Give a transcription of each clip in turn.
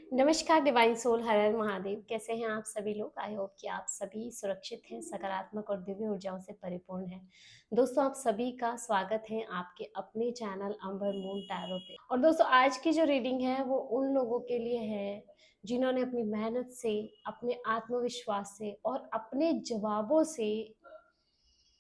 नमस्कार divine soul, हर हर महादेव। कैसे हैं आप सभी लोग? आई होप कि आप सभी सुरक्षित हैं, सकारात्मक और दिव्य ऊर्जाओं से परिपूर्ण हैं। दोस्तों, आप सभी का स्वागत है आपके अपने चैनल अंबर मून टैरो पे। और दोस्तों, आज की जो रीडिंग है वो उन लोगों के लिए है जिन्होंने अपनी मेहनत से, अपने आत्मविश्वास से और अपने जवाबों से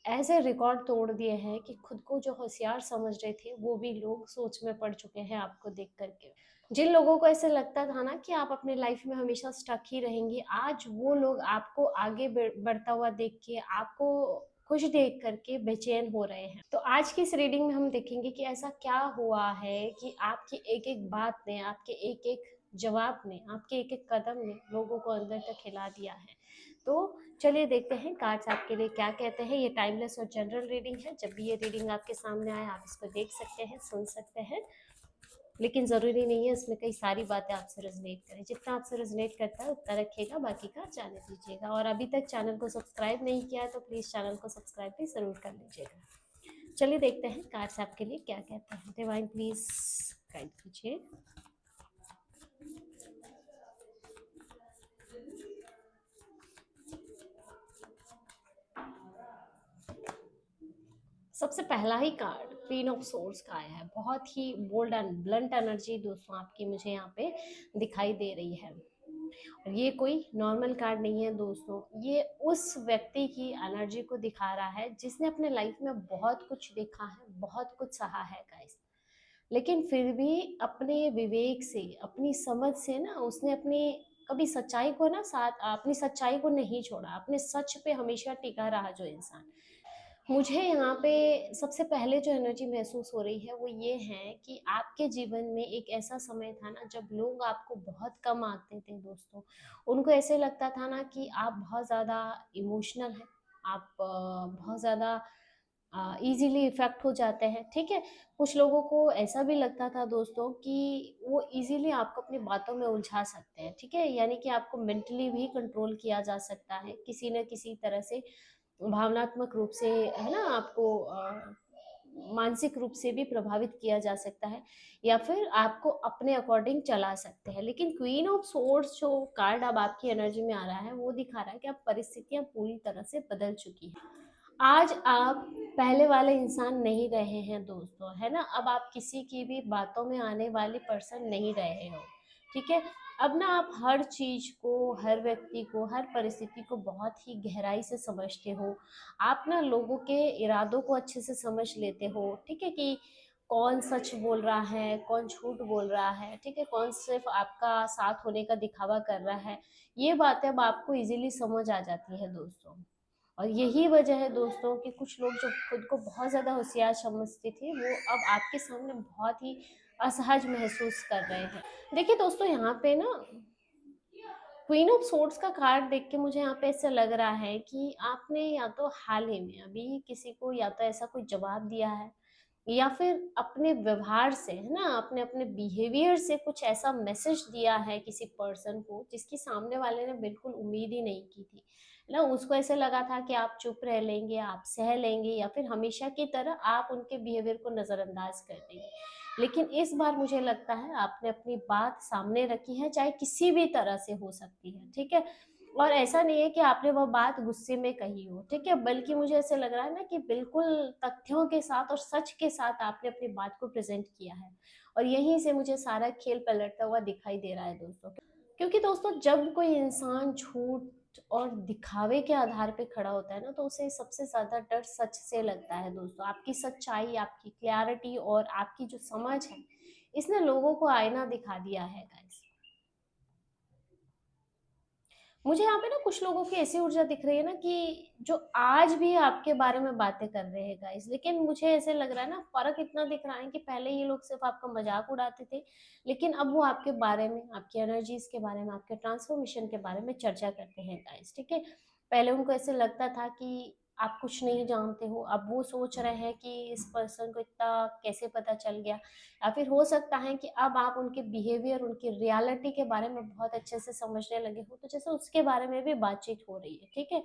ऐसे रिकॉर्ड तोड़ दिए हैं कि खुद को जो होशियार समझ रहे थे वो भी लोग सोच में पड़ चुके हैं आपको देख करके। जिन लोगों को ऐसे लगता था ना कि आप अपने लाइफ में हमेशा स्टक ही रहेंगे, आज वो लोग आपको आगे बढ़ता हुआ देख के, आपको खुश देख करके बेचैन हो रहे हैं। तो आज की इस रीडिंग में हम देखेंगे कि ऐसा क्या हुआ है कि आपकी एक एक बात ने, आपके एक एक जवाब ने, आपके एक एक कदम ने लोगों को अंदर तक हिला दिया है। तो चलिए देखते हैं कार्ड्स आपके लिए क्या कहते हैं। ये टाइमलेस और जनरल रीडिंग है। जब भी ये रीडिंग आपके सामने आए आप इसको देख सकते हैं, सुन सकते हैं, लेकिन ज़रूरी नहीं है इसमें कई सारी बातें आपसे रेजोनेट करें। जितना आपसे रेजोनेट करता है उतना रखिएगा, बाकी का जाने दीजिएगा। और अभी तक चैनल को सब्सक्राइब नहीं किया है तो प्लीज़ चैनल को सब्सक्राइब भी ज़रूर कर लीजिएगा। चलिए देखते हैं कार्ड्स आपके लिए क्या कहते हैं। डिवाइन प्लीज़ गाइड कीजिए। सबसे पहला ही कार्ड क्वीन ऑफ सोर्स का आया है। बहुत ही बोल्ड एंड ब्लंट एनर्जी दोस्तों आपकी मुझे यहाँ पे दिखाई दे रही है। और ये कोई नॉर्मल कार्ड नहीं है दोस्तों, ये उस व्यक्ति की एनर्जी को दिखा रहा है जिसने अपने लाइफ में बहुत कुछ देखा है, बहुत कुछ सहा है गाइस, लेकिन फिर भी अपने विवेक से, अपनी समझ से ना उसने अपनी कभी सच्चाई को ना साथ अपनी सच्चाई को नहीं छोड़ा, अपने सच पे हमेशा टिका रहा जो इंसान। मुझे यहाँ पे सबसे पहले जो एनर्जी महसूस हो रही है वो ये है कि आपके जीवन में एक ऐसा समय था ना जब लोग आपको बहुत कम आंकते थे दोस्तों। उनको ऐसे लगता था ना कि आप बहुत ज़्यादा इमोशनल हैं, आप बहुत ज़्यादा इजीली इफेक्ट हो जाते हैं, ठीक है। कुछ लोगों को ऐसा भी लगता था दोस्तों कि वो इजीली आपको अपनी बातों में उलझा सकते हैं, ठीक है, यानी कि आपको मेंटली भी कंट्रोल किया जा सकता है किसी न किसी तरह से, भावनात्मक रूप से, है ना, आपको मानसिक रूप से भी प्रभावित किया जा सकता है, या फिर आपको अपने अकॉर्डिंग चला सकते हैं। लेकिन क्वीन ऑफ सोर्ड्स जो कार्ड अब आपकी एनर्जी में आ रहा है वो दिखा रहा है कि अब परिस्थितियां पूरी तरह से बदल चुकी हैं। आज आप पहले वाले इंसान नहीं रहे हैं दोस्तों, है ना। अब आप किसी की भी बातों में आने वाली पर्सन नहीं रहे हो, ठीक है। अब ना आप हर चीज को, हर व्यक्ति को, हर परिस्थिति को बहुत ही गहराई से समझते हो। आप ना लोगों के इरादों को अच्छे से समझ लेते हो, ठीक है, कि कौन सच बोल रहा है, कौन झूठ बोल रहा है, ठीक है, कौन सिर्फ आपका साथ होने का दिखावा कर रहा है। ये बातें अब आपको इजीली समझ आ जाती है दोस्तों। और यही वजह है दोस्तों कि कुछ लोग जो खुद को बहुत ज़्यादा होशियार समझते थे वो अब आपके सामने बहुत ही असहज महसूस कर रहे हैं। देखिए दोस्तों, यहाँ पे ना क्वीन ऑफ सोर्ड्स का कार्ड देख के मुझे यहाँ पे ऐसा लग रहा है कि आपने या तो हाल ही में अभी किसी को या तो ऐसा कोई जवाब दिया है, या फिर अपने व्यवहार से, है ना, अपने अपने बिहेवियर से कुछ ऐसा मैसेज दिया है किसी पर्सन को जिसकी सामने वाले ने बिल्कुल उम्मीद ही नहीं की थी, है ना। उसको ऐसे लगा था कि आप चुप रह लेंगे, आप सह लेंगे, या फिर हमेशा की तरह आप उनके बिहेवियर को नज़रअंदाज कर देंगे। लेकिन इस बार मुझे लगता है आपने अपनी बात सामने रखी है, चाहे किसी भी तरह से हो सकती है, ठीक है। और ऐसा नहीं है कि आपने वह बात गुस्से में कही हो, ठीक है, बल्कि मुझे ऐसे लग रहा है ना कि बिल्कुल तथ्यों के साथ और सच के साथ आपने अपनी बात को प्रेजेंट किया है। और यहीं से मुझे सारा खेल पलटता हुआ दिखाई दे रहा है दोस्तों। क्योंकि दोस्तों, जब कोई इंसान झूठ और दिखावे के आधार पे खड़ा होता है ना तो उसे सबसे ज्यादा डर सच से लगता है दोस्तों। आपकी सच्चाई, आपकी क्लैरिटी और आपकी जो समझ है, इसने लोगों को आईना दिखा दिया है गाइस। मुझे यहाँ पे ना कुछ लोगों की ऐसी ऊर्जा दिख रही है ना कि जो आज भी आपके बारे में बातें कर रहे हैं गाइस, लेकिन मुझे ऐसे लग रहा है ना, फर्क इतना दिख रहा है कि पहले ये लोग सिर्फ आपका मजाक उड़ाते थे, लेकिन अब वो आपके बारे में, आपकी एनर्जीज के बारे में, आपके ट्रांसफॉर्मेशन के बारे में चर्चा करते हैं गाइस, ठीक है। पहले उनको ऐसे लगता था कि आप कुछ नहीं जानते हो, अब वो सोच रहे हैं कि इस पर्सन को इतना कैसे पता चल गया। या फिर हो सकता है कि अब आप उनके बिहेवियर, उनकी रियलिटी के बारे में बहुत अच्छे से समझने लगे हो, तो जैसे उसके बारे में भी बातचीत हो रही है, ठीक है।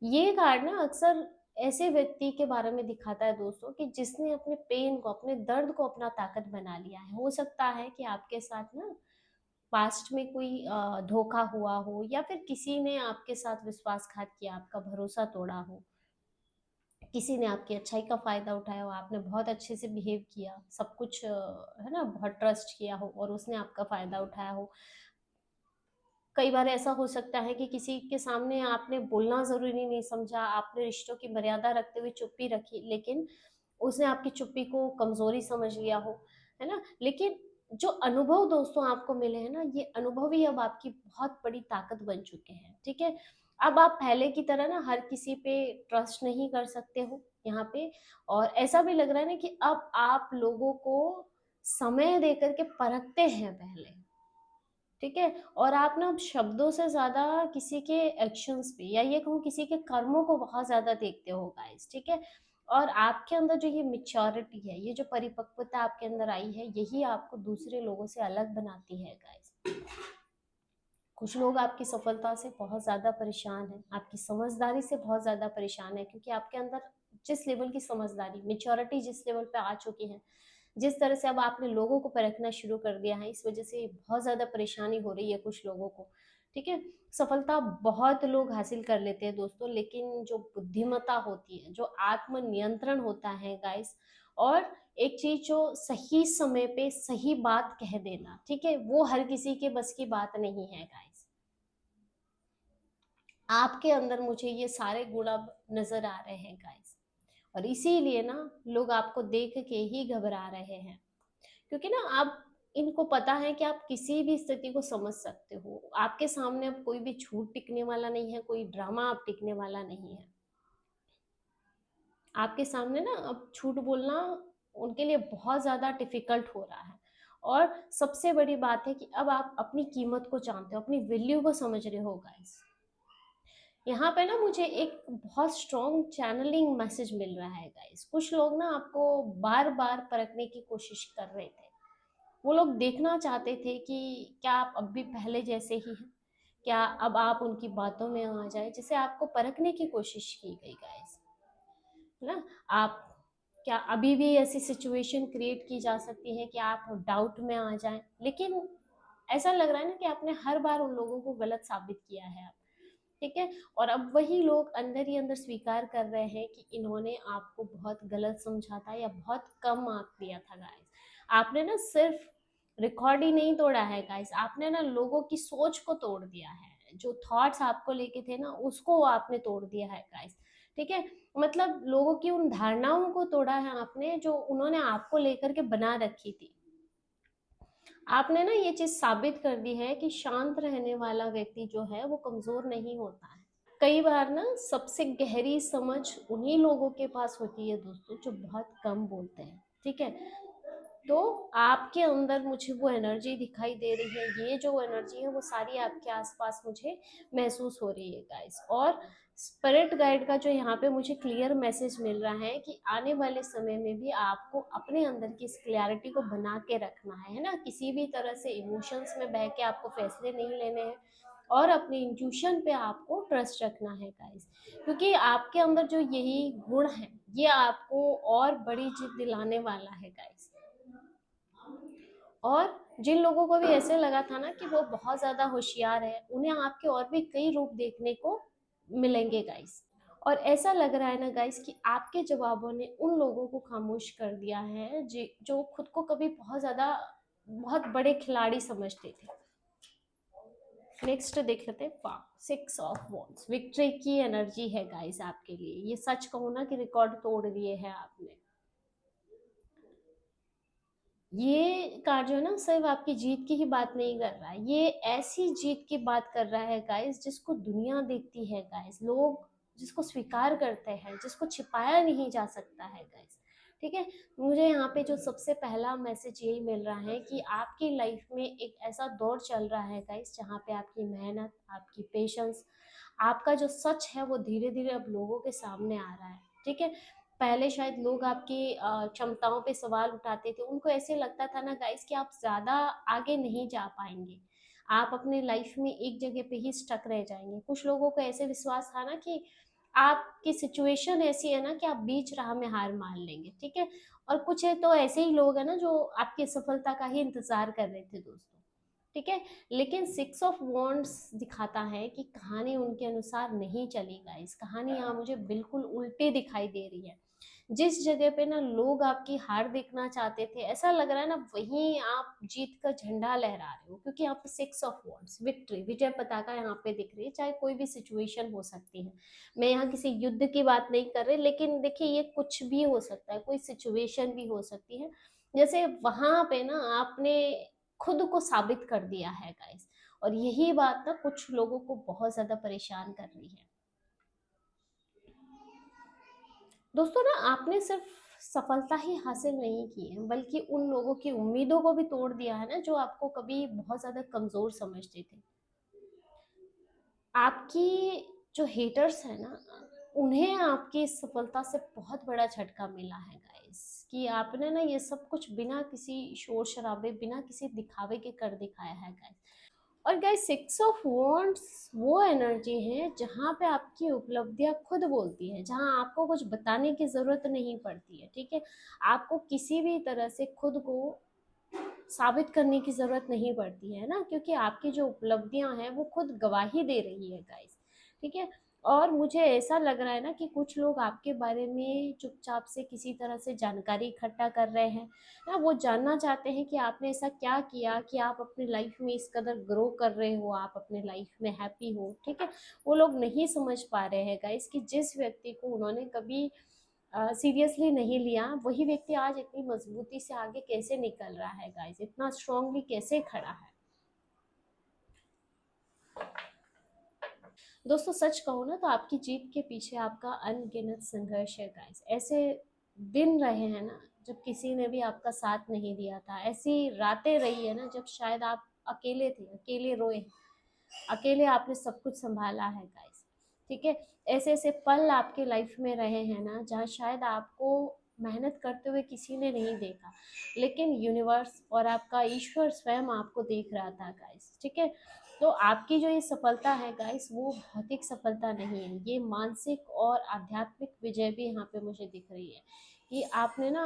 ये कार्ड ना अक्सर ऐसे व्यक्ति के बारे में दिखाता है दोस्तों कि जिसने अपने पेन को, अपने दर्द को अपना ताकत बना लिया है। हो सकता है कि आपके साथ ना पास्ट में कोई धोखा हुआ हो, या फिर किसी ने आपके साथ विश्वासघात किया, आपका भरोसा तोड़ा हो, किसी ने आपकी अच्छाई का फायदा उठाया हो, आपने बहुत अच्छे से बिहेव किया, सब कुछ है ना, बहुत ट्रस्ट किया हो और उसने आपका फायदा उठाया हो। कई बार ऐसा हो सकता है कि किसी के सामने आपने बोलना जरूरी नहीं समझा, आपने रिश्तों की मर्यादा रखते हुए चुप्पी रखी, लेकिन उसने आपकी चुप्पी को कमजोरी समझ लिया हो, है ना। लेकिन जो अनुभव दोस्तों आपको मिले हैं ना, ये अनुभव ही अब आपकी बहुत बड़ी ताकत बन चुके हैं, ठीक है। अब आप पहले की तरह ना हर किसी पे ट्रस्ट नहीं कर सकते हो यहाँ पे, और ऐसा भी लग रहा है ना कि अब आप लोगों को समय देकर के परखते हैं पहले, ठीक है। और आप ना अब शब्दों से ज्यादा किसी के एक्शंस पे, या ये कहूँ किसी के कर्मों को बहुत ज्यादा देखते हो गाइस, ठीक है। और आपके अंदर जो ये मेच्योरिटी है, ये जो परिपक्वता आपके अंदर आई है, यही आपको दूसरे लोगों से अलग बनाती है गाइस। कुछ लोग आपकी सफलता से बहुत ज्यादा परेशान हैं, आपकी समझदारी से बहुत ज्यादा परेशान है, क्योंकि आपके अंदर जिस लेवल की समझदारी, मेच्योरिटी जिस लेवल पे आ चुकी है, जिस तरह से अब आपने लोगों को परखना शुरू कर दिया है, इस वजह से बहुत ज्यादा परेशानी हो रही है कुछ लोगों को, ठीक है। सफलता बहुत लोग हासिल कर लेते हैं दोस्तों, लेकिन जो बुद्धिमत्ता होती है, जो आत्म नियंत्रण होता है गाइस, और एक चीज जो सही समय पे सही बात कह देना, ठीक है, वो हर किसी के बस की बात नहीं है गाइस। आपके अंदर मुझे ये सारे गुण अब नजर आ रहे हैं गाइस, और इसीलिए ना लोग आपको देख के ही घबरा रहे हैं, क्योंकि ना आप इनको पता है कि आप किसी भी स्थिति को समझ सकते हो, आपके सामने अब कोई भी झूठ टिकने वाला नहीं है, कोई ड्रामा अब टिकने वाला नहीं है। आपके सामने ना अब झूठ बोलना उनके लिए बहुत ज्यादा डिफिकल्ट हो रहा है। और सबसे बड़ी बात है कि अब आप अपनी कीमत को जानते हो, अपनी वैल्यू को समझ रहे हो गाइस। यहाँ पे ना मुझे एक बहुत स्ट्रॉन्ग चैनलिंग मैसेज मिल रहा है गाइस। कुछ लोग ना आपको बार बार परखने की कोशिश कर रहे थे, वो लोग देखना चाहते थे कि क्या आप अब भी पहले जैसे ही हैं, क्या अब आप उनकी बातों में आ जाए, जिसे आपको परखने की कोशिश की गई गाइस, है ना। आप क्या अभी भी ऐसी सिचुएशन क्रिएट की जा सकती है कि आप डाउट में आ जाएं, लेकिन ऐसा लग रहा है ना कि आपने हर बार उन लोगों को गलत साबित किया है, ठीक है। और अब वही लोग अंदर ही अंदर स्वीकार कर रहे हैं कि इन्होंने आपको बहुत गलत समझा था, या बहुत कम मार्क दिया था गाइस। आपने ना सिर्फ रिकॉर्ड ही नहीं तोड़ा है गाइस, आपने ना लोगों की सोच को तोड़ दिया है, जो थॉट्स आपको लेके थे ना उसको आपने तोड़ दिया है गाइस, ठीक है। मतलब लोगों की उन धारणाओं को तोड़ा है आपने, जो उन्होंने आपको लेकर के बना रखी थी। आपने ना ये चीज साबित कर दी है कि शांत रहने वाला व्यक्ति जो है वो कमजोर नहीं होता है। कई बार ना सबसे गहरी समझ उन्हीं लोगों के पास होती है दोस्तों, जो बहुत कम बोलते हैं, ठीक है। तो आपके अंदर मुझे वो एनर्जी दिखाई दे रही है, ये जो एनर्जी है वो सारी आपके आसपास मुझे महसूस हो रही है गाइस। और स्पिरिट गाइड का जो यहाँ पे मुझे क्लियर मैसेज मिल रहा है कि आने वाले समय में भी आपको अपने अंदर की इस क्लैरिटी को बना के रखना है ना, किसी भी तरह से इमोशंस में बह के आपको फैसले नहीं लेने हैं, और अपने इंट्यूशन पे आपको ट्रस्ट रखना है गाइस। क्योंकि आपके अंदर जो यही गुण है, ये आपको और बड़ी जीत दिलाने वाला है गाइस। और जिन लोगों को भी ऐसे लगा था ना कि वो बहुत ज्यादा होशियार है, उन्हें आपके और भी कई रूप देखने को मिलेंगे गाइस। और ऐसा लग रहा है ना गाइस कि आपके जवाबों ने उन लोगों को खामोश कर दिया है जो खुद को कभी बहुत ज्यादा बहुत बड़े खिलाड़ी समझते थे। नेक्स्ट देख लेते हैं, वाह, 6 ऑफ वॉन्ड्स, विक्ट्री की एनर्जी है गाइस आपके लिए। ये सच कहूँ ना कि रिकॉर्ड तोड़ दिए हैं आपने। ये कार्ड जो है ना सिर्फ आपकी जीत की ही बात नहीं कर रहा है, ये ऐसी जीत की बात कर रहा है गाइस जिसको दुनिया देखती है गाइस, लोग जिसको स्वीकार करते हैं, जिसको छिपाया नहीं जा सकता है गाइस, ठीक है। मुझे यहाँ पे जो सबसे पहला मैसेज यही मिल रहा है कि आपकी लाइफ में एक ऐसा दौर चल रहा है गाइस, जहाँ पे आपकी मेहनत, आपकी पेशेंस, आपका जो सच है वो धीरे धीरे अब लोगों के सामने आ रहा है, ठीक है। पहले शायद लोग आपकी क्षमताओं पे सवाल उठाते थे, उनको ऐसे लगता था ना गाइस कि आप ज्यादा आगे नहीं जा पाएंगे, आप अपने लाइफ में एक जगह पे ही स्टक रह जाएंगे। कुछ लोगों को ऐसे विश्वास था ना कि आपकी सिचुएशन ऐसी है ना कि आप बीच राह में हार मान लेंगे, ठीक है। और कुछ है तो ऐसे ही लोग हैं ना जो आपकी सफलता का ही इंतजार कर रहे थे दोस्तों, ठीक है। लेकिन 6 ऑफ वॉन्ड्स दिखाता है कि कहानी उनके अनुसार नहीं चली गाइस, कहानी यहाँ मुझे बिल्कुल उल्टे दिखाई दे रही है। जिस जगह पे ना लोग आपकी हार देखना चाहते थे, ऐसा लग रहा है ना वहीं आप जीत का झंडा लहरा रहे हो, क्योंकि यहाँ पे 6 ऑफ वॉन्ड्स, विक्ट्री, विजय पताका यहाँ पे दिख रही है। चाहे कोई भी सिचुएशन हो सकती है, मैं यहाँ किसी युद्ध की बात नहीं कर रही, लेकिन देखिए ये कुछ भी हो सकता है, कोई सिचुएशन भी हो सकती है। जैसे वहां पे ना आपने खुद को साबित कर दिया है गाइस, और यही बात ना कुछ लोगों को बहुत ज्यादा परेशान कर रही है। दोस्तों ना आपने सिर्फ सफलता ही हासिल नहीं की है, बल्कि उन लोगों की उम्मीदों को भी तोड़ दिया है ना, जो आपको कभी बहुत ज्यादा कमजोर समझते थे। आपकी जो हेटर्स है ना, उन्हें आपकी इस सफलता से बहुत बड़ा झटका मिला है गाइस, कि आपने ना ये सब कुछ बिना किसी शोर शराबे, बिना किसी दिखावे के कर दिखाया है गाइस। और गाइस 6 ऑफ वॉन्ड्स वो एनर्जी है जहाँ पे आपकी उपलब्धियां खुद बोलती है, जहाँ आपको कुछ बताने की जरूरत नहीं पड़ती है, ठीक है। आपको किसी भी तरह से खुद को साबित करने की जरूरत नहीं पड़ती है ना, क्योंकि आपकी जो उपलब्धियां हैं वो खुद गवाही दे रही है गाइस, ठीक है। और मुझे ऐसा लग रहा है ना कि कुछ लोग आपके बारे में चुपचाप से किसी तरह से जानकारी इकट्ठा कर रहे हैं ना, वो जानना चाहते हैं कि आपने ऐसा क्या किया कि आप अपनी लाइफ में इस कदर ग्रो कर रहे हो, आप अपने लाइफ में हैप्पी हो, ठीक है। वो लोग नहीं समझ पा रहे हैं गाइस कि जिस व्यक्ति को उन्होंने कभी सीरियसली नहीं लिया, वही व्यक्ति आज इतनी मजबूती से आगे कैसे निकल रहा है गाइस, इतना स्ट्रांगली कैसे खड़ा है। दोस्तों सच कहूँ ना तो आपकी जीत के पीछे आपका अनगिनत संघर्ष है गाइस। ऐसे दिन रहे हैं ना जब किसी ने भी आपका साथ नहीं दिया था, ऐसी रातें रही है ना जब शायद आप अकेले थे, अकेले रोए, अकेले आपने सब कुछ संभाला है गाइस, ठीक है। ऐसे ऐसे पल आपके लाइफ में रहे हैं ना जहाँ शायद आपको मेहनत करते हुए किसी ने नहीं देखा, लेकिन यूनिवर्स और आपका ईश्वर स्वयं आपको देख रहा था गाइस, ठीक है। तो आपकी जो ये सफलता है गाइस, वो भौतिक सफलता नहीं है, ये मानसिक और आध्यात्मिक विजय भी यहाँ पे मुझे दिख रही है, कि आपने ना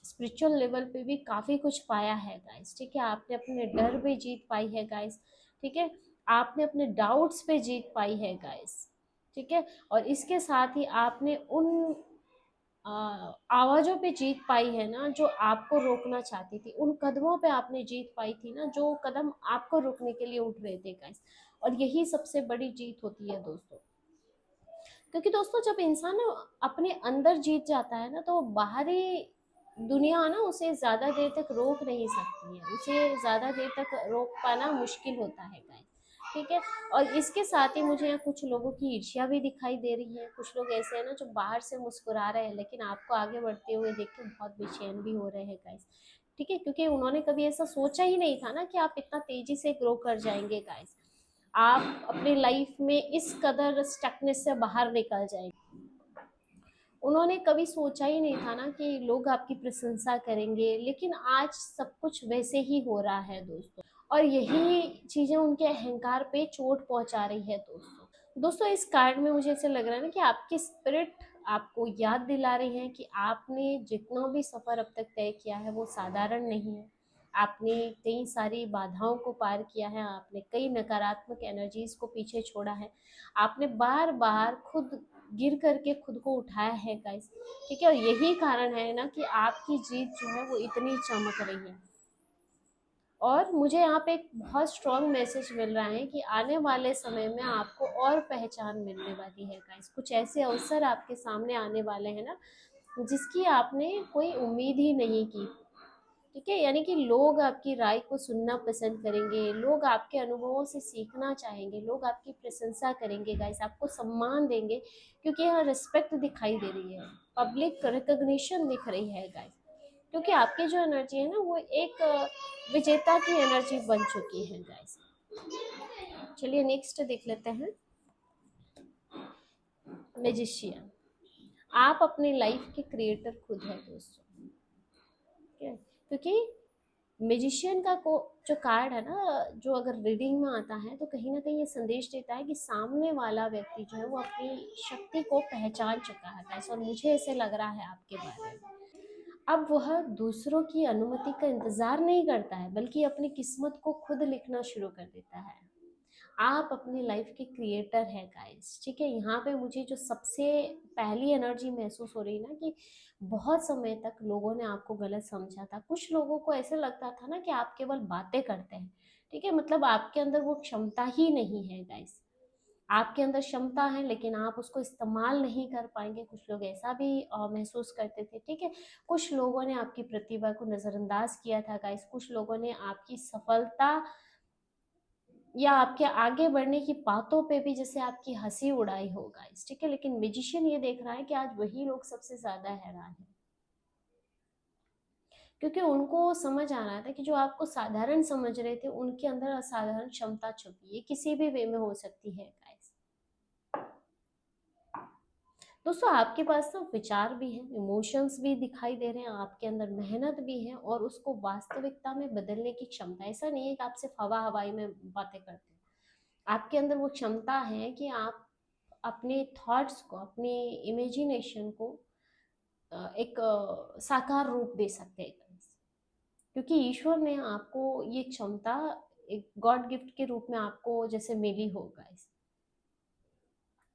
स्पिरिचुअल लेवल पे भी काफ़ी कुछ पाया है गाइस, ठीक है। आपने अपने डर पे जीत पाई है गाइस, ठीक है। आपने अपने डाउट्स पे जीत पाई है गाइस, ठीक है। और इसके साथ ही आपने उन आवाज़ों पे जीत पाई है ना जो आपको रोकना चाहती थी, उन कदमों पे आपने जीत पाई थी ना जो कदम आपको रोकने के लिए उठ रहे थे गाइस। और यही सबसे बड़ी जीत होती है दोस्तों, क्योंकि दोस्तों जब इंसान ना अपने अंदर जीत जाता है ना, तो बाहरी दुनिया ना उसे ज़्यादा देर तक रोक नहीं सकती है, उसे ज़्यादा देर तक रोक पाना मुश्किल होता है गाइस, ठीक है। और इसके साथ ही मुझे यहाँ कुछ लोगों की ईर्ष्या भी दिखाई दे रही है। कुछ लोग ऐसे हैं ना जो बाहर से मुस्कुरा रहे हैं, लेकिन आपको आगे बढ़ते हुए देख के बहुत बेचैन भी हो रहे हैं गाइस, ठीक है। क्योंकि उन्होंने कभी ऐसा सोचा ही नहीं था ना कि आप इतना तेजी से ग्रो कर जाएंगे गाइस, आप अपनी लाइफ में इस कदर स्टकनेस से बाहर निकल जाएंगे। उन्होंने कभी सोचा ही नहीं था ना कि लोग आपकी प्रशंसा करेंगे, लेकिन आज सब कुछ वैसे ही हो रहा है दोस्तों। और यही चीजें उनके अहंकार पे चोट पहुंचा रही है दोस्तों। दोस्तों इस कार्ड में मुझे ऐसे लग रहा है ना कि आपकी स्पिरिट आपको याद दिला रही है कि आपने जितना भी सफर अब तक तय किया है वो साधारण नहीं है। आपने कई सारी बाधाओं को पार किया है, आपने कई नकारात्मक एनर्जीज को पीछे छोड़ा है, आपने बार बार खुद गिर करके खुद को उठाया है गाइस, ठीक है। और यही कारण है ना कि आपकी जीत जो है वो इतनी चमक रही है। और मुझे यहाँ पे एक बहुत स्ट्रॉन्ग मैसेज मिल रहा है कि आने वाले समय में आपको और पहचान मिलने वाली है गाइस, कुछ ऐसे अवसर आपके सामने आने वाले हैं ना जिसकी आपने कोई उम्मीद ही नहीं की, ठीक है। यानी कि लोग आपकी राय को सुनना पसंद करेंगे, लोग आपके अनुभवों से सीखना चाहेंगे, लोग आपकी प्रशंसा करेंगे गाइस, आपको सम्मान देंगे, क्योंकि यहाँ रिस्पेक्ट दिखाई दे रही है, पब्लिक रिकग्निशन दिख रही है गाइस, क्योंकि आपकी जो एनर्जी है ना वो एक विजेता की एनर्जी बन चुकी है गाइस। चलिए नेक्स्ट देख लेते हैं, मैजिशियन। आप अपनी लाइफ के क्रिएटर खुद है दोस्तों, ठीक है। क्योंकि मैजिशियन का को जो कार्ड है ना, जो अगर रीडिंग में आता है तो कहीं ना कहीं ये संदेश देता है कि सामने वाला व्यक्ति जो है वो अपनी शक्ति को पहचान चुका है गाइस, और मुझे ऐसे लग रहा है आपके बारे में। अब वह दूसरों की अनुमति का इंतजार नहीं करता है, बल्कि अपनी किस्मत को खुद लिखना शुरू कर देता है। आप अपनी लाइफ के क्रिएटर हैं गाइस, ठीक है। यहाँ पे मुझे जो सबसे पहली एनर्जी महसूस हो रही है ना, कि बहुत समय तक लोगों ने आपको गलत समझा था। कुछ लोगों को ऐसे लगता था ना कि आप केवल बातें करते हैं, ठीक है, मतलब आपके अंदर वो क्षमता ही नहीं है गाइस। आपके अंदर क्षमता है लेकिन आप उसको इस्तेमाल नहीं कर पाएंगे, कुछ लोग ऐसा भी महसूस करते थे, ठीक है। कुछ लोगों ने आपकी प्रतिभा को नजरअंदाज किया था गाइस। कुछ लोगों ने आपकी सफलता या आपके आगे बढ़ने की बातों पे भी जैसे आपकी हंसी उड़ाई हो गाइस, ठीक है। लेकिन मैजिशियन ये देख रहा है कि आज वही लोग सबसे ज्यादा हैरान है, क्योंकि उनको समझ आ रहा था कि जो आपको साधारण समझ रहे थे, उनके अंदर असाधारण क्षमता छुपी है, किसी भी वे में हो सकती है गाइस। दोस्तों, आपके पास ना विचार भी हैं, इमोशंस भी दिखाई दे रहे हैं, आपके अंदर मेहनत भी है और उसको वास्तविकता में बदलने की क्षमता। ऐसा नहीं है कि आप सिर्फ हवा हवाई में बातें करते हैं। आपके अंदर वो क्षमता है कि आप अपने थॉट्स को, अपनी इमेजिनेशन को एक साकार रूप दे सकते हैं, क्योंकि ईश्वर ने आपको ये क्षमता एक गॉड गिफ्ट के रूप में आपको जैसे मिली हो गाइस।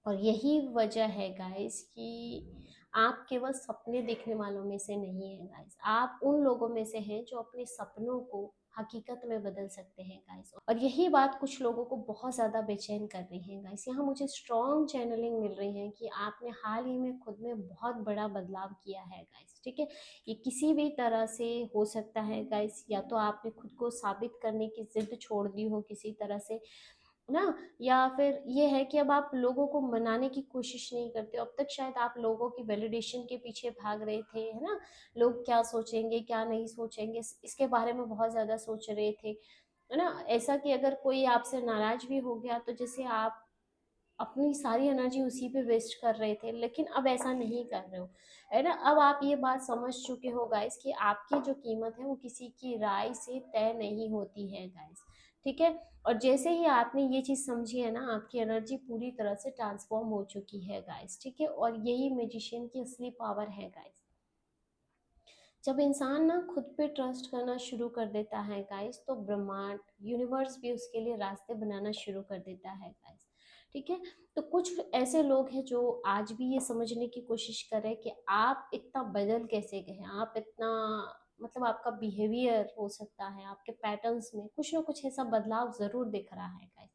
और यही वजह है गाइस कि आप केवल सपने देखने वालों में से नहीं है गाइस, आप उन लोगों में से हैं जो अपने सपनों को हकीकत में बदल सकते हैं गाइस। और यही बात कुछ लोगों को बहुत ज़्यादा बेचैन कर रही है गाइस। यहाँ मुझे स्ट्रॉन्ग चैनलिंग मिल रही है कि आपने हाल ही में खुद में बहुत बड़ा बदलाव किया है गाइस, ठीक है। ये किसी भी तरह से हो सकता है गाइस, या तो आपने खुद को साबित करने की जिद छोड़ दी हो किसी तरह से ना, या फिर ये है कि अब आप लोगों को मनाने की कोशिश नहीं करते हो। अब तक शायद आप लोगों की वैलिडेशन के पीछे भाग रहे थे, है ना। लोग क्या सोचेंगे क्या नहीं सोचेंगे, इसके बारे में बहुत ज़्यादा सोच रहे थे, है ना। ऐसा कि अगर कोई आपसे नाराज भी हो गया तो जैसे आप अपनी सारी एनर्जी उसी पे वेस्ट कर रहे थे, लेकिन अब ऐसा नहीं कर रहे हो, है ना। अब आप ये बात समझ चुके हो गाइस कि आपकी जो कीमत है वो किसी की राय से तय नहीं होती है गाइस, ठीक है। और जैसे ही आपने ये चीज़ समझी है ना, आपकी एनर्जी पूरी तरह से ट्रांसफॉर्म हो चुकी है गाइस, ठीक है। और यही मैजिशियन की असली पावर है गाइस। जब इंसान ना खुद पे ट्रस्ट करना शुरू कर देता है गाइस, तो ब्रह्मांड, यूनिवर्स भी उसके लिए रास्ते बनाना शुरू कर देता है गाइस, ठीक है। तो कुछ ऐसे लोग हैं जो आज भी ये समझने की कोशिश कर रहे हैं कि आप इतना बदल कैसे गए, आप इतना, मतलब आपका बिहेवियर हो सकता है, आपके पैटर्न्स में कुछ ना कुछ ऐसा बदलाव जरूर दिख रहा है गाइस,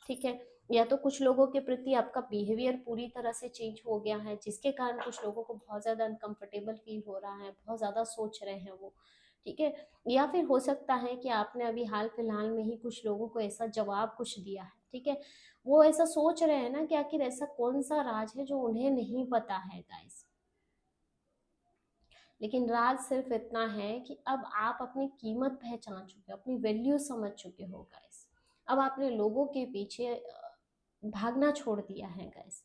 ठीक है। या तो कुछ लोगों के प्रति आपका बिहेवियर पूरी तरह से चेंज हो गया है, जिसके कारण कुछ लोगों को बहुत ज़्यादा अनकंफर्टेबल फील हो रहा है, बहुत ज़्यादा सोच रहे हैं वो, ठीक है। या फिर हो सकता है कि आपने अभी हाल फिलहाल में ही कुछ लोगों को ऐसा जवाब कुछ दिया है, ठीक है। वो ऐसा सोच रहे हैं ना कि आखिर ऐसा कौन सा राज है जो उन्हें नहीं पता है गाइस। लेकिन राज सिर्फ इतना है कि अब आप अपनी कीमत पहचान चुके हो, अपनी वैल्यू समझ चुके हो गाइस। अब आपने लोगों के पीछे भागना छोड़ दिया है गाइस।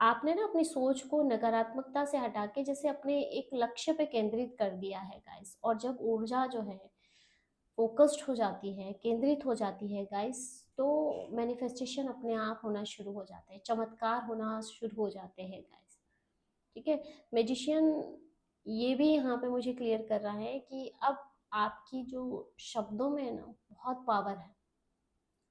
आपने ना अपनी सोच को नकारात्मकता से हटा के जैसे अपने एक लक्ष्य पे केंद्रित कर दिया है गाइस। और जब ऊर्जा जो है फोकस्ड हो जाती है, केंद्रित हो जाती है गाइस, तो मैनिफेस्टेशन अपने आप होना शुरू हो जाते हैं, चमत्कार होना शुरू हो जाते हैं गाइस, ठीक है। मैजिशियन ये भी यहाँ पे मुझे क्लियर कर रहा है कि अब आपकी जो शब्दों में है ना बहुत पावर है,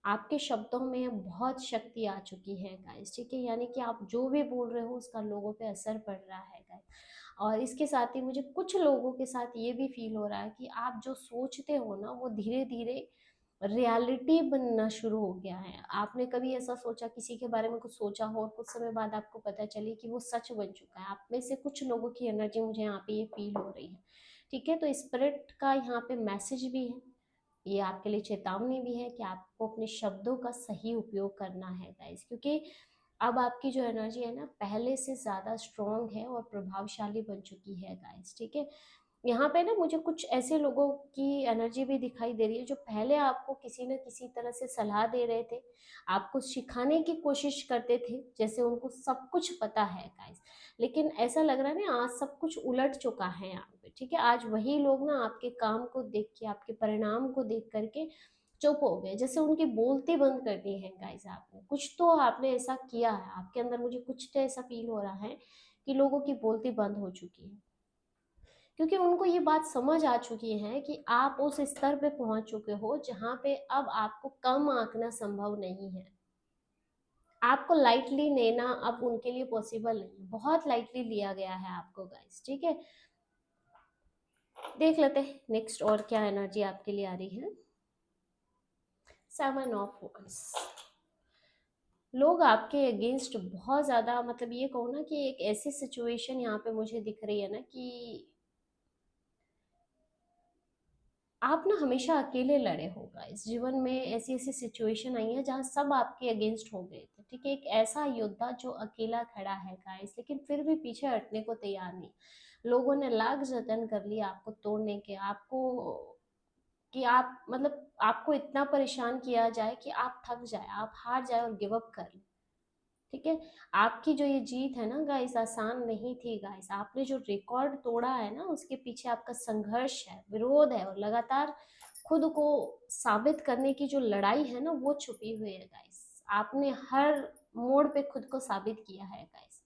आपके शब्दों में बहुत शक्ति आ चुकी है गाइस, ठीक है। यानी कि आप जो भी बोल रहे हो उसका लोगों पे असर पड़ रहा है गाइस। और इसके साथ ही मुझे कुछ लोगों के साथ ये भी फील हो रहा है कि आप जो सोचते हो ना वो धीरे धीरे रियलिटी बनना शुरू हो गया है। आपने कभी ऐसा सोचा, किसी के बारे में कुछ सोचा हो और कुछ समय बाद आपको पता चले कि वो सच बन चुका है। आप में से कुछ लोगों की एनर्जी मुझे यहाँ पे ये फील हो रही है, ठीक है। तो स्पिरिट का यहाँ पे मैसेज भी है, ये आपके लिए चेतावनी भी है कि आपको अपने शब्दों का सही उपयोग करना है गाइस, क्योंकि अब आपकी जो एनर्जी है ना पहले से ज़्यादा स्ट्रॉन्ग है और प्रभावशाली बन चुकी है गाइस, ठीक है। यहाँ पे ना मुझे कुछ ऐसे लोगों की एनर्जी भी दिखाई दे रही है जो पहले आपको किसी न किसी तरह से सलाह दे रहे थे, आपको सिखाने की कोशिश करते थे, जैसे उनको सब कुछ पता है गाइस। लेकिन ऐसा लग रहा है ना आज सब कुछ उलट चुका है यहाँ पे, ठीक है। आज वही लोग ना आपके काम को देख के, आपके परिणाम को देख करके चुप हो गए, जैसे उनकी बोलती बंद कर दी है गाइस। आपने कुछ तो आपने ऐसा किया है आपके अंदर, मुझे कुछ तो ऐसा फील हो रहा है कि लोगों की बोलती बंद हो चुकी है। क्योंकि उनको ये बात समझ आ चुकी है कि आप उस स्तर पे पहुंच चुके हो जहां पे अब आपको कम आंकना संभव नहीं है। आपको लाइटली लेना अब उनके लिए पॉसिबल नहीं, बहुत लाइटली लिया गया है आपको गाइस, ठीक है। देख लेते हैं नेक्स्ट और क्या एनर्जी आपके लिए आ रही है। 7 ऑफ wands। लोग आपके अगेंस्ट बहुत ज्यादा, मतलब ये कहो ना कि एक ऐसी सिचुएशन यहाँ पे मुझे दिख रही है ना कि आप ना हमेशा अकेले लड़े हो गाइस। जीवन में ऐसी ऐसी सिचुएशन आई है जहाँ सब आपके अगेंस्ट हो गए थे, ठीक है। एक ऐसा योद्धा जो अकेला खड़ा है गाइस, लेकिन फिर भी पीछे हटने को तैयार नहीं। लोगों ने लाख जतन कर लिया आपको तोड़ने के, आपको कि आप मतलब आपको इतना परेशान किया जाए कि आप थक जाए, आप हार जाए और गिव अप कर ले, ठीक है। आपकी जो ये जीत है ना गाइस, आसान नहीं थी गाइस। आपने जो रिकॉर्ड तोड़ा है ना, उसके पीछे आपका संघर्ष है, विरोध है, और लगातार खुद को साबित करने की जो लड़ाई है ना, वो छुपी हुई है गाइस। आपने हर मोड़ पे खुद को साबित किया है गाइस।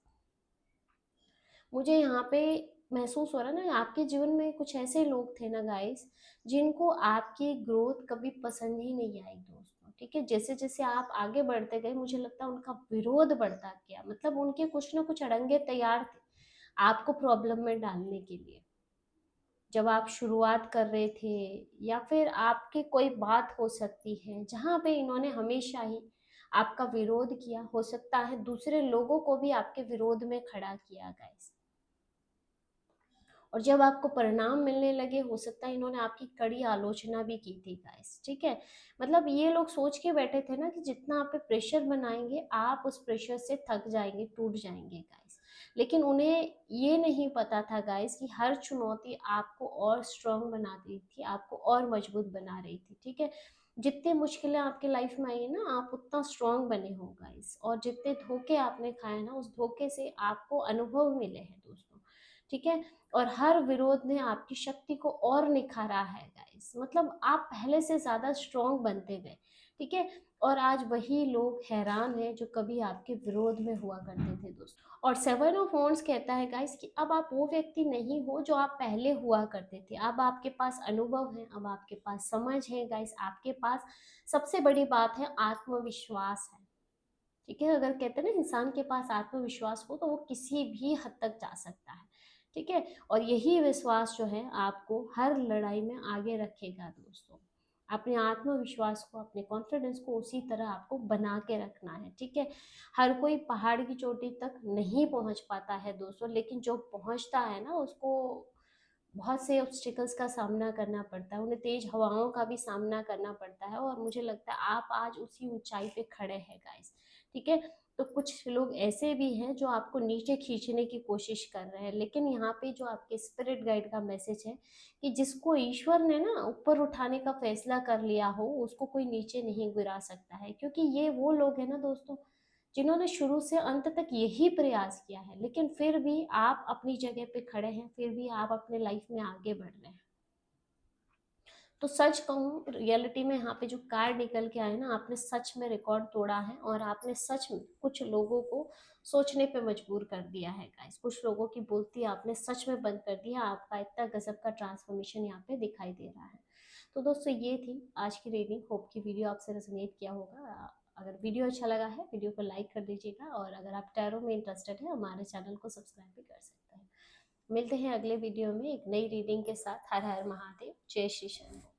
मुझे यहाँ पे महसूस हो रहा है ना, आपके जीवन में कुछ ऐसे लोग थे ना गाइस, जिनको आपकी ग्रोथ कभी पसंद ही नहीं आई दोस्तों, ठीक है। जैसे जैसे आप आगे बढ़ते गए, मुझे लगता है उनका विरोध बढ़ता गया, मतलब उनके कुछ ना कुछ अड़ंगे तैयार थे आपको प्रॉब्लम में डालने के लिए। जब आप शुरुआत कर रहे थे, या फिर आपकी कोई बात हो सकती है जहाँ पे इन्होंने हमेशा ही आपका विरोध किया, हो सकता है दूसरे लोगों को भी आपके विरोध में खड़ा किया गाइस। और जब आपको परिणाम मिलने लगे, हो सकता है इन्होंने आपकी कड़ी आलोचना भी की थी गाइस, ठीक है। मतलब ये लोग सोच के बैठे थे ना कि जितना आप पे प्रेशर बनाएंगे, आप उस प्रेशर से थक जाएंगे, टूट जाएंगे गाइस। लेकिन उन्हें ये नहीं पता था गाइस कि हर चुनौती आपको और स्ट्रांग बना रही थी, आपको और मजबूत बना रही थी, ठीक है। जितनी मुश्किलें आपके लाइफ में आई है ना, आप उतना स्ट्रांग बने हो गाइस। और जितने धोखे आपने खाए ना, उस धोखे से आपको अनुभव मिले हैं दोस्तों, ठीक है। और हर विरोध ने आपकी शक्ति को और निखारा है गाइस, मतलब आप पहले से ज्यादा स्ट्रांग बनते गए, ठीक है। और आज वही लोग हैरान हैं जो कभी आपके विरोध में हुआ करते थे दोस्तों। और 7 ऑफ wands कहता है गाइस कि अब आप वो व्यक्ति नहीं हो जो आप पहले हुआ करते थे। अब आपके पास अनुभव है, अब आपके पास समझ है गाइस, आपके पास सबसे बड़ी बात है आत्मविश्वास है, ठीक है। अगर कहते हैं ना, इंसान के पास आत्मविश्वास हो तो वो किसी भी हद तक जा सकता है, ठीक है। और यही विश्वास जो है आपको हर लड़ाई में आगे रखेगा दोस्तों। अपने आत्मविश्वास को, अपने कॉन्फिडेंस को उसी तरह आपको बना के रखना है, ठीक है। हर कोई पहाड़ की चोटी तक नहीं पहुंच पाता है दोस्तों, लेकिन जो पहुंचता है ना, उसको बहुत से ऑब्स्टिकल्स का सामना करना पड़ता है, उन्हें तेज हवाओं का भी सामना करना पड़ता है। और मुझे लगता है आप आज उसी ऊंचाई पे खड़े हैं गाइस, ठीक है। तो कुछ लोग ऐसे भी हैं जो आपको नीचे खींचने की कोशिश कर रहे हैं, लेकिन यहाँ पे जो आपके स्पिरिट गाइड का मैसेज है कि जिसको ईश्वर ने ना ऊपर उठाने का फैसला कर लिया हो, उसको कोई नीचे नहीं गिरा सकता है। क्योंकि ये वो लोग हैं ना दोस्तों, जिन्होंने शुरू से अंत तक यही प्रयास किया है, लेकिन फिर भी आप अपनी जगह पे खड़े हैं, फिर भी आप अपने लाइफ में आगे बढ़ रहे हैं। तो सच कहूँ, रियलिटी में यहाँ पे जो कार्ड निकल के आए ना, आपने सच में रिकॉर्ड तोड़ा है, और आपने सच में कुछ लोगों को सोचने पे मजबूर कर दिया है गाइस। कुछ लोगों की बोलती आपने सच में बंद कर दिया। आपका इतना गजब का ट्रांसफॉर्मेशन यहाँ पे दिखाई दे रहा है। तो दोस्तों, ये थी आज की रीडिंग। होप की वीडियो आपसे रेजोनेट किया होगा। अगर वीडियो अच्छा लगा है, वीडियो को लाइक कर दीजिएगा, और अगर आप टैरो में इंटरेस्टेड है, हमारे चैनल को सब्सक्राइब भी कर सकते हैं। मिलते हैं अगले वीडियो में एक नई रीडिंग के साथ। हर हर महादेव, जय श्री शंकर।